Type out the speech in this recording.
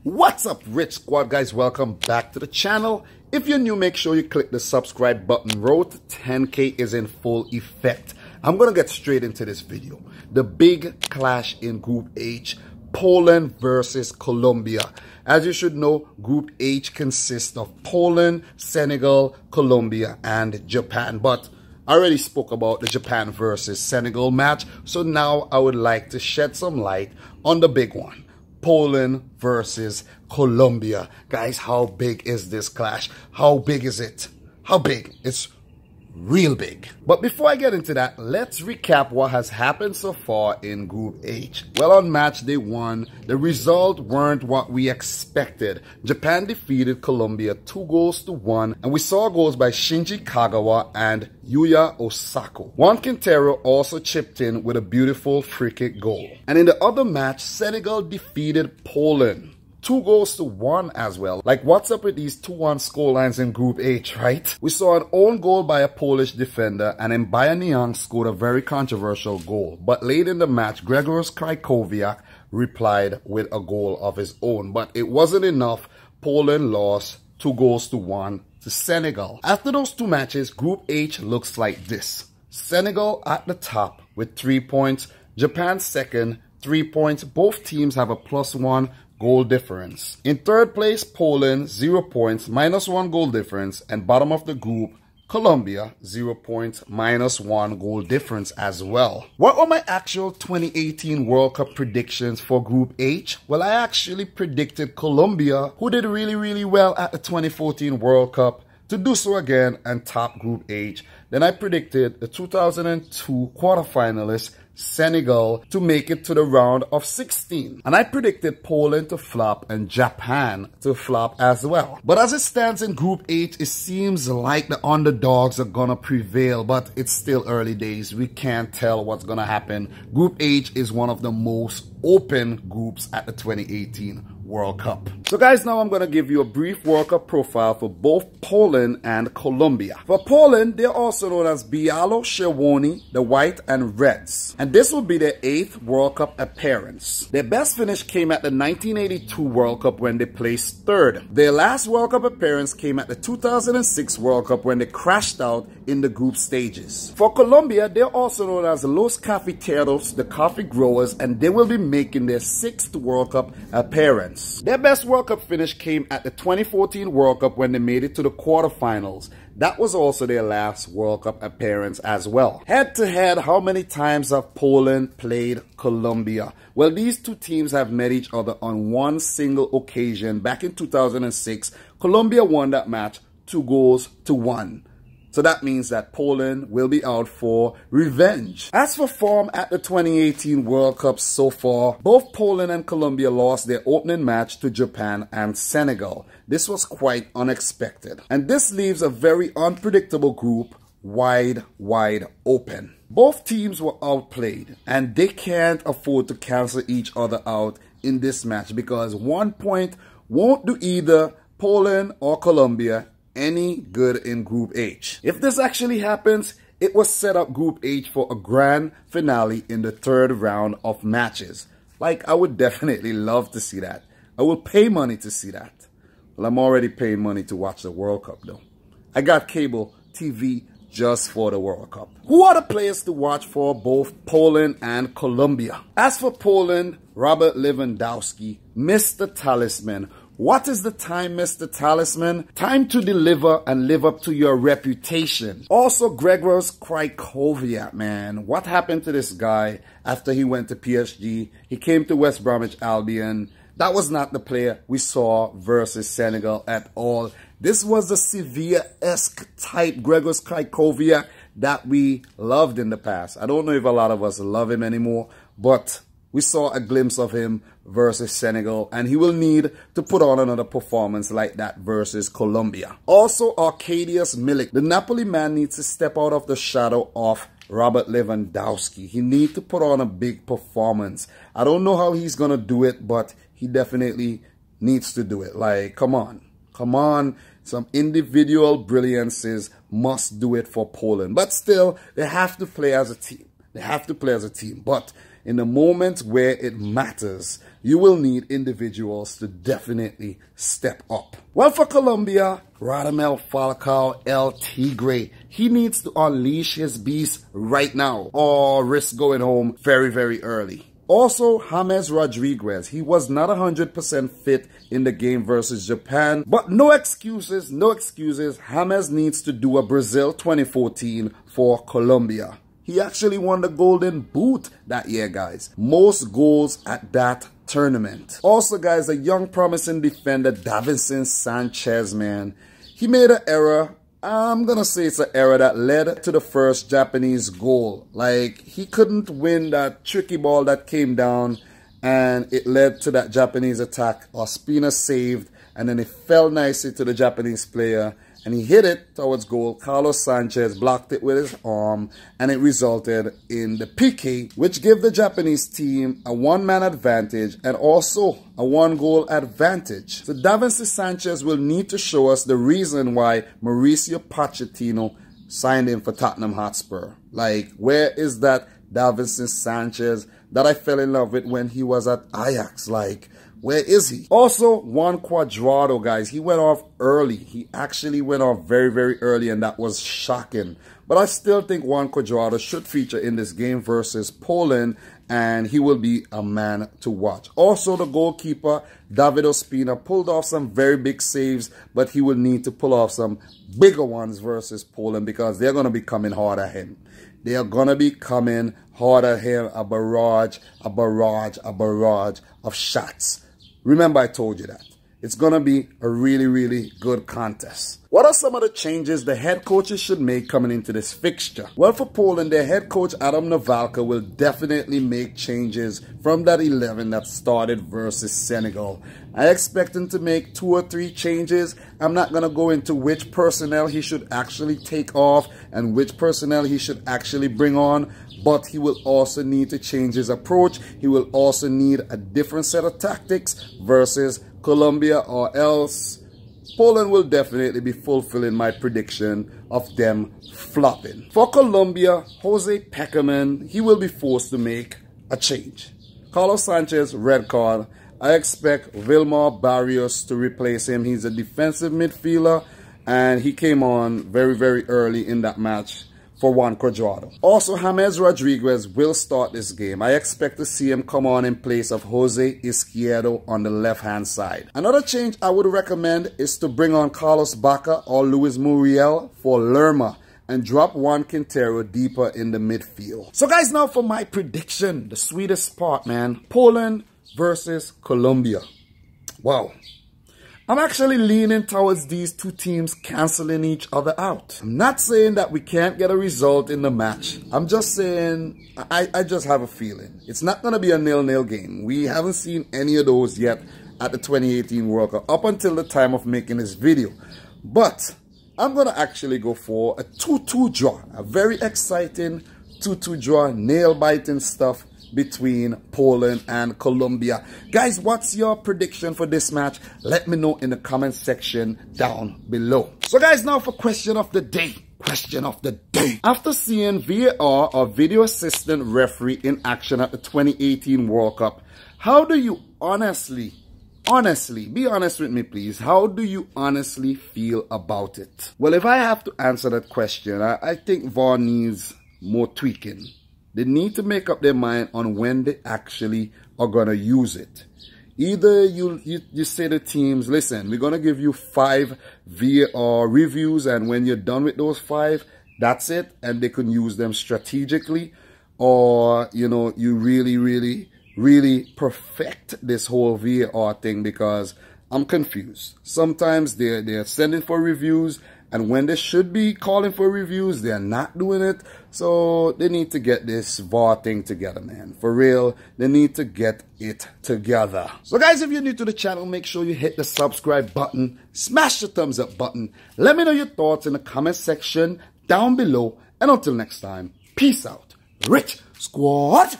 What's up, Rich Squad guys? Welcome back to the channel. If you're new, make sure you click the subscribe button. Road to 10K is in full effect. I'm gonna get straight into this video. The big clash in Group H, Poland versus Colombia. As you should know, Group H consists of Poland, Senegal, Colombia, and Japan. But I already spoke about the Japan versus Senegal match, so now I would like to shed some light on the big one. Poland versus Colombia. Guys, how big is this clash? How big is it? How big? It's real big. But before I get into that, let's recap what has happened so far in Group H. Well, on match day 1, the result weren't what we expected. Japan defeated Colombia 2-1, and we saw goals by Shinji Kagawa and Yuya Osako. Juan Quintero also chipped in with a beautiful free kick goal. And in the other match, Senegal defeated Poland 2-1 as well. Like, what's up with these 2-1 scorelines in Group H, right? We saw an own goal by a Polish defender, and then Bayern scored a very controversial goal. But late in the match, Grzegorz Krychowiak replied with a goal of his own. But it wasn't enough. Poland lost 2-1 to Senegal. After those two matches, Group H looks like this. Senegal at the top with 3 points. Japan second, 3 points. Both teams have a +1 goal difference. In third place, Poland, 0 points, -1 goal difference. And bottom of the group, Colombia, 0 points, -1 goal difference as well. What were my actual 2018 World Cup predictions for Group H? Well, I actually predicted Colombia, who did really well at the 2014 World Cup, to do so again and top Group H. Then I predicted the 2002 quarterfinalists, Senegal, to make it to the round of 16. And I predicted Poland to flop and Japan to flop as well. But as it stands in Group H, it seems like the underdogs are gonna prevail, but it's still early days. We can't tell what's gonna happen. Group H is one of the most open groups at the 2018 World Cup. So guys, now I'm going to give you a brief World Cup profile for both Poland and Colombia. For Poland, they're also known as Bialkowski, the White and Reds. And this will be their 8th World Cup appearance. Their best finish came at the 1982 World Cup when they placed 3rd. Their last World Cup appearance came at the 2006 World Cup when they crashed out in the group stages. For Colombia, they're also known as Los Cafeteros, the coffee growers, and they will be making their 6th World Cup appearance. Their best World Cup finish came at the 2014 World Cup when they made it to the quarterfinals. That was also their last World Cup appearance as well. Head to head, how many times have Poland played Colombia? Well, these two teams have met each other on one single occasion. Back in 2006, Colombia won that match 2-1. So that means that Poland will be out for revenge. As for form at the 2018 World Cup so far, both Poland and Colombia lost their opening match to Japan and Senegal. This was quite unexpected. And this leaves a very unpredictable group wide open. Both teams were outplayed, and they can't afford to cancel each other out in this match because 1 point won't do either Poland or Colombia any good in Group H. If this actually happens, it will set up Group H for a grand finale in the 3rd round of matches. Like, I would definitely love to see that. I will pay money to see that. Well, I'm already paying money to watch the World Cup though. I got cable TV just for the World Cup. Who are the players to watch for both Poland and Colombia? As for Poland, Robert Lewandowski, Mr. Talisman. What is the time, Mr. Talisman? Time to deliver and live up to your reputation. Also, Grzegorz Krychowiak, man. What happened to this guy after he went to PSG? He came to West Bromwich Albion. That was not the player we saw versus Senegal at all. This was the Sevilla-esque type Grzegorz Krychowiak that we loved in the past. I don't know if a lot of us love him anymore, but we saw a glimpse of him versus Senegal, and he will need to put on another performance like that versus Colombia. Also, Arkadiusz Milik. The Napoli man needs to step out of the shadow of Robert Lewandowski. He needs to put on a big performance. I don't know how he's going to do it, but he definitely needs to do it. Like, come on. Come on. Some individual brilliances must do it for Poland. But still, they have to play as a team. They have to play as a team. But in the moments where it matters, you will need individuals to definitely step up. Well, for Colombia, Radamel Falcao El Tigre, he needs to unleash his beast right now or risk going home very, very early. Also, James Rodriguez, he was not 100% fit in the game versus Japan, but no excuses, no excuses. James needs to do a Brazil 2014 for Colombia. He actually won the Golden Boot that year, guys. Most goals at that tournament. Also, guys, a young promising defender, Davinson Sanchez, man. He made an error. I'm gonna say it's an error that led to the first Japanese goal. Like, he couldn't win that tricky ball that came down, and it led to that Japanese attack. Ospina saved, and then it fell nicely to the Japanese player, and he hit it towards goal. Carlos Sanchez blocked it with his arm, and it resulted in the PK, which gave the Japanese team a one-man advantage and also a one-goal advantage. So Davinson Sanchez will need to show us the reason why Mauricio Pochettino signed him for Tottenham Hotspur. Like, where is that Davinson Sanchez that I fell in love with when he was at Ajax? Like, where is he? Also, Juan Cuadrado, guys, he went off early. He actually went off very, very early, and that was shocking. But I still think Juan Cuadrado should feature in this game versus Poland, and he will be a man to watch. Also, the goalkeeper, David Ospina, pulled off some very big saves, but he will need to pull off some bigger ones versus Poland because they're going to be coming hard at him. They are going to be coming hard at him, a barrage of shots. Remember, I told you that. It's going to be a really, really good contest. What are some of the changes the head coaches should make coming into this fixture? Well, for Poland, their head coach Adam Nawalka will definitely make changes from that 11 that started versus Senegal. I expect him to make 2 or 3 changes. I'm not going to go into which personnel he should actually take off and which personnel he should actually bring on, but he will also need to change his approach. He will also need a different set of tactics versus Colombia, or else Poland will definitely be fulfilling my prediction of them flopping. For Colombia, Jose Peckerman, he will be forced to make a change. Carlos Sanchez, red card. I expect Wilmar Barrios to replace him. He's a defensive midfielder, and he came on very, very early in that match for Juan Cuadrado. Also, James Rodriguez will start this game. I expect to see him come on in place of Jose Izquierdo on the left-hand side. Another change I would recommend is to bring on Carlos Bacca or Luis Muriel for Lerma and drop Juan Quintero deeper in the midfield. So guys, now for my prediction, the sweetest part, man. Poland versus Colombia. Wow. I'm actually leaning towards these two teams canceling each other out. I'm not saying that we can't get a result in the match. I'm just saying, I just have a feeling. It's not going to be a 0-0 game. We haven't seen any of those yet at the 2018 World Cup up until the time of making this video. But I'm going to actually go for a 2-2 draw. A very exciting 2-2 draw, nail-biting stuff between Poland and Colombia. Guys, what's your prediction for this match? Let me know in the comment section down below. So guys, now for question of the day. Question of the day. After seeing VAR or video assistant referee in action at the 2018 World Cup, how do you honestly, be honest with me please, how do you honestly feel about it? Well, if I have to answer that question, I think VAR needs more tweaking. They need to make up their mind on when they actually are going to use it. Either you say to teams, listen, we're going to give you 5 VAR reviews, and when you're done with those 5, that's it, and they can use them strategically. Or, you know, you really perfect this whole VAR thing, because I'm confused. Sometimes they're sending for reviews, and when they should be calling for reviews, they're not doing it. So they need to get this VAR thing together, man. For real, they need to get it together. So guys, if you're new to the channel, make sure you hit the subscribe button, smash the thumbs up button. Let me know your thoughts in the comment section down below. And until next time, peace out. Rich Squad.